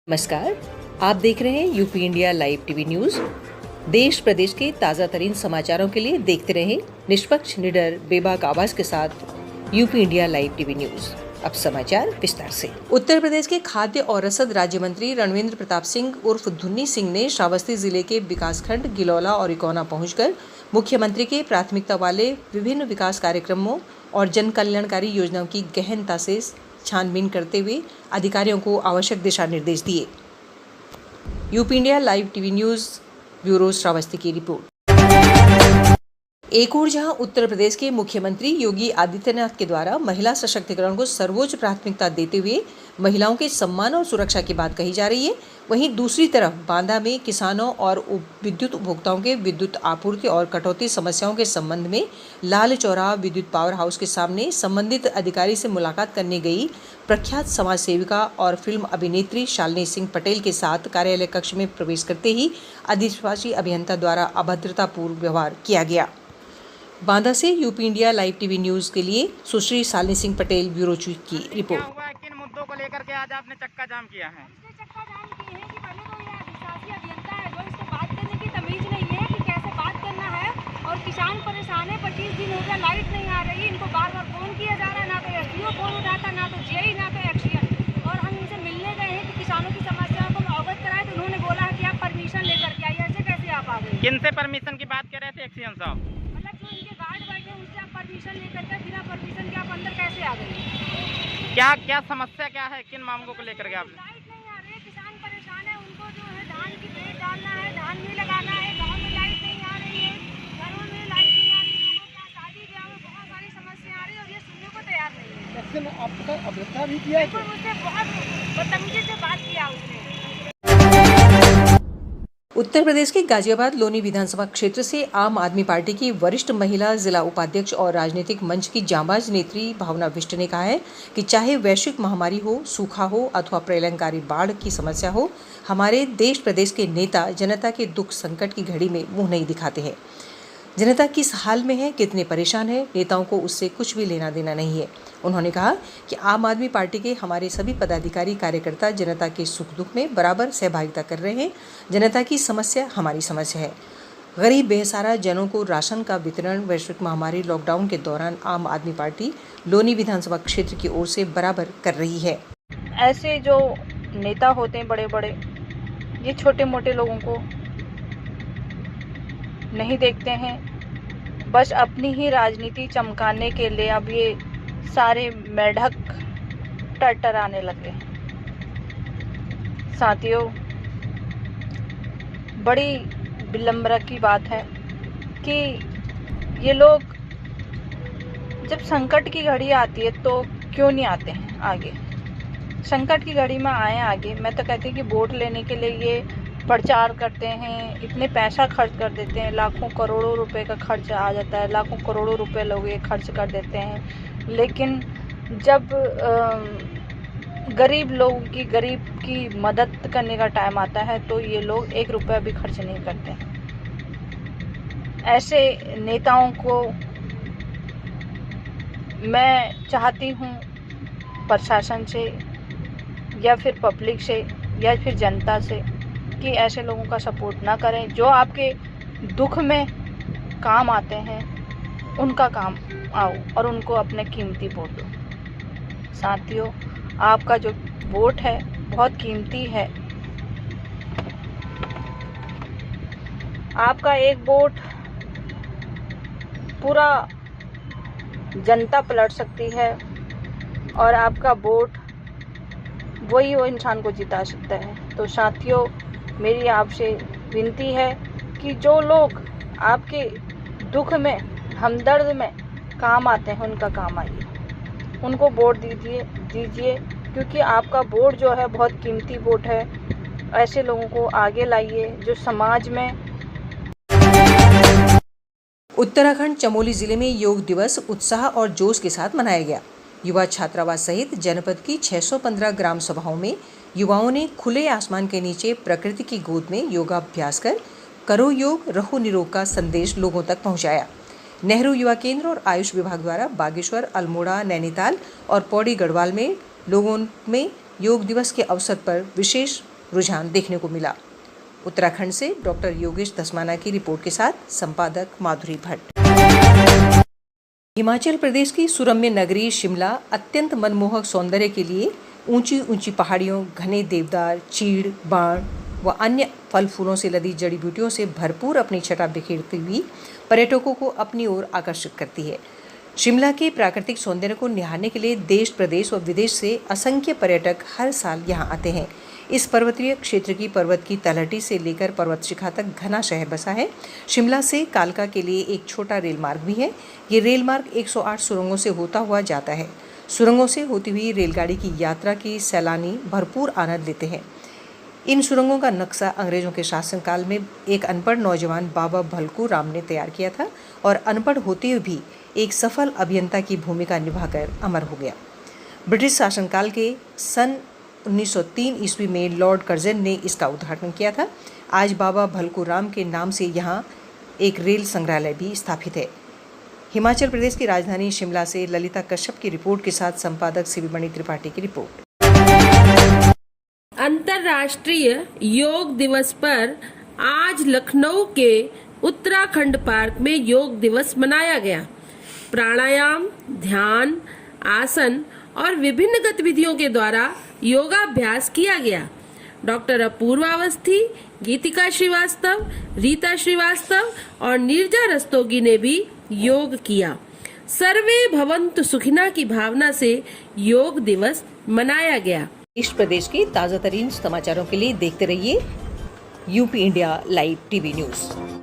नमस्कार, आप देख रहे हैं UP India live TV news. देश प्रदेश के ताजा तरीन समाचारों के लिए देखते रहें निष्पक्ष, निडर, बेबाक आवाज के साथ UP India live TV news. अब समाचार विस्तार से। उत्तर प्रदेश के खाद्य और रसद राज्य मंत्री रणवेंद्र प्रताप सिंह उर्फ धुन्नी सिंह ने श्रावस्ती जिले के विकासखंड गिलौला और इकौना पहुंचकर मुख्यमंत्री के प्राथमिकता वाले विभिन्न विकास कार्यक्रमों और जन कल्याणकारी योजनाओं की गहनता से छानबीन करते हुए अधिकारियों को आवश्यक दिशा निर्देश दिए। UP India live TV news bureau Shravasti की रिपोर्ट। एक ओर जहां उत्तर प्रदेश के मुख्यमंत्री योगी आदित्यनाथ के द्वारा महिला सशक्तिकरण को सर्वोच्च प्राथमिकता देते हुए महिलाओं के सम्मान और सुरक्षा की बात कही जा रही है, वहीं दूसरी तरफ बांदा में किसानों और विद्युत उपभोक्ताओं के विद्युत आपूर्ति और कटौती समस्याओं के संबंध में लाल चौराहा विद्युत पावर हाउस के सामने संबंधित अधिकारी से मुलाकात करने गई प्रख्यात समाज सेविका और फिल्म अभिनेत्री शालिनी सिंह पटेल के साथ कार्यालय कक्ष में प्रवेश करते ही आदिवासी अभियंता द्वारा अभद्रतापूर्ण व्यवहार किया गया। बांदा से UP India live TV news के लिए सुश्री शालिनी सिंह पटेल, ब्यूरो चीफ की रिपोर्ट। किन मुद्दों को लेकर के आज आपने चक्का जाम किया है? चक्का जाम किए हैं कि पहले तो ये आदिवासी अभियंता है जो इसको बात करने की तमीज नहीं है कि कैसे बात करना है, और किसान परेशान है। 25 दिन हो गया लाइट नहीं आ रही, इनको बार बार फोन किया जा रहा है, ना तो एसडीओ फोन उठाता, ना तो जेई, ना तो एक्शन। और हम इनसे मिलने गए हैं कि किसानों की समस्याओं को अवगत कराए, तो उन्होंने बोला है कि आप परमिशन लेकर के आइए। ऐसे कैसे आप आ गए? किन से परमिशन की बात कर रहे थे एक्शन साहब? मतलब जो इनके गार्ड बैठे उनसे आप परमिशन लेकर के, बिना परमिशन के आप अंदर कैसे आ गए? क्या समस्या क्या है? किन मामलों को लेकर के आपने? लाइट नहीं आ रही, किसान परेशान है, उनको जो है धान की पेड़ डालना है, धान भी लगाना है, गांव में लाइट नहीं आ रही है, घरों में लाइट नहीं आ रही है, उनको क्या शादी ब्याह में बहुत सारी समस्या आ रही है और ये सुनने को तैयार नहीं है। ऐसे में आपका अभ्यर्थना भी किया है? बिल्कुल, मुझसे बहुत बदतमीजी से बात किया उसने। उत्तर प्रदेश के गाजियाबाद लोनी विधानसभा क्षेत्र से आम आदमी पार्टी की वरिष्ठ महिला जिला उपाध्यक्ष और राजनीतिक मंच की जांबाज नेत्री भावना विष्ट ने कहा है कि चाहे वैश्विक महामारी हो, सूखा हो अथवा प्रलयंकारी बाढ़ की समस्या हो, हमारे देश प्रदेश के नेता जनता के दुख संकट की घड़ी में मुंह नहीं दिखाते हैं। जनता किस हाल में है, कितने परेशान है, नेताओं को उससे कुछ भी लेना देना नहीं है। उन्होंने कहा कि आम आदमी पार्टी के हमारे सभी पदाधिकारी कार्यकर्ता जनता के सुख दुख में बराबर सहभागिता कर रहे हैं। जनता की समस्या हमारी समस्या है। गरीब बेसहारा जनों को राशन का वितरण वैश्विक महामारी लॉकडाउन के दौरान आम आदमी पार्टी लोनी विधानसभा क्षेत्र की ओर से बराबर कर रही है। ऐसे जो नेता होते हैं बड़े बड़े, ये छोटे मोटे लोगों को नहीं देखते हैं, बस अपनी ही राजनीति चमकाने के लिए अब ये सारे मेढक टरटराने लगे। साथियों, बड़ी विडंबना की बात है कि ये लोग जब संकट की घड़ी आती है तो क्यों नहीं आते हैं आगे। संकट की घड़ी में आए आगे। मैं तो कहती हूँ कि वोट लेने के लिए ये प्रचार करते हैं, इतने पैसा खर्च कर देते हैं, लाखों करोड़ों रुपए का खर्च आ जाता है, लाखों करोड़ों रुपए लोग ये खर्च कर देते हैं, लेकिन जब गरीब लोगों की, गरीब की मदद करने का टाइम आता है तो ये लोग 1 रुपया भी खर्च नहीं करते। ऐसे नेताओं को मैं चाहती हूँ प्रशासन से या फिर पब्लिक से या फिर जनता से कि ऐसे लोगों का सपोर्ट ना करें। जो आपके दुख में काम आते हैं उनका काम आओ और उनको अपने कीमती वोट दो। साथियों, आपका जो वोट है बहुत कीमती है। आपका एक वोट पूरा जनता पलट सकती है और आपका वोट वही वो इंसान को जिता सकता है। तो साथियों, मेरी आपसे विनती है कि जो लोग आपके दुख में, हमदर्द में काम आते हैं उनका काम आइए, उनको वोट दीजिए, क्योंकि आपका वोट जो है बहुत कीमती वोट है। ऐसे लोगों को आगे लाइए जो समाज में। उत्तराखंड चमोली जिले में योग दिवस उत्साह और जोश के साथ मनाया गया। युवा छात्रावास सहित जनपद की 615 ग्राम सभाओं में युवाओं ने खुले आसमान के नीचे प्रकृति की गोद में योगाभ्यास कर करो योग रहो निरोग का संदेश लोगों तक पहुंचाया। नेहरू युवा केंद्र और आयुष विभाग द्वारा बागेश्वर, अल्मोड़ा, नैनीताल और पौड़ी गढ़वाल में लोगों में योग दिवस के अवसर पर विशेष रुझान देखने को मिला। उत्तराखंड से डॉक्टर योगेश दसमाना की रिपोर्ट के साथ संपादक माधुरी भट्ट। हिमाचल प्रदेश की सुरम्य नगरी शिमला अत्यंत मनमोहक सौंदर्य के लिए ऊंची ऊंची पहाड़ियों, घने देवदार, चीड़, बाण व अन्य फल फूलों से लदी जड़ी बूटियों से भरपूर अपनी छटा बिखेरती हुई पर्यटकों को अपनी ओर आकर्षित करती है। शिमला के प्राकृतिक सौंदर्य को निहारने के लिए देश, प्रदेश व विदेश से असंख्य पर्यटक हर साल यहां आते हैं। इस पर्वतीय क्षेत्र की पर्वत की तलहटी से लेकर पर्वत शिखा तक घना शहर बसा है। शिमला से कालका के लिए एक छोटा रेल मार्ग भी है। ये रेल मार्ग 108 सुरंगों से होता हुआ जाता है। सुरंगों से होती हुई रेलगाड़ी की यात्रा की सैलानी भरपूर आनंद लेते हैं। इन सुरंगों का नक्शा अंग्रेजों के शासनकाल में एक अनपढ़ नौजवान बाबा भलकू राम ने तैयार किया था और अनपढ़ होते हुए भी एक सफल अभियंता की भूमिका निभाकर अमर हो गया। ब्रिटिश शासनकाल के सन 1903 ईस्वी में लॉर्ड कर्जन ने इसका उद्घाटन किया था। आज बाबा भलकू राम के नाम से यहाँ एक रेल संग्रहालय भी स्थापित है। हिमाचल प्रदेश की राजधानी शिमला से ललिता कश्यप की रिपोर्ट के साथ संपादक शिवमणि त्रिपाठी की रिपोर्ट। अंतर्राष्ट्रीय योग दिवस पर आज लखनऊ के उत्तराखंड पार्क में योग दिवस मनाया गया। प्राणायाम, ध्यान, आसन और विभिन्न गतिविधियों के द्वारा योगाभ्यास किया गया। डॉक्टर अपूर्वा अवस्थी, गीतिका श्रीवास्तव, रीता श्रीवास्तव और नीरजा रस्तोगी ने भी योग किया। सर्वे भवन्तु सुखिना की भावना से योग दिवस मनाया गया। देश प्रदेश के ताजा तरीन समाचारों के लिए देखते रहिए UP India live TV news.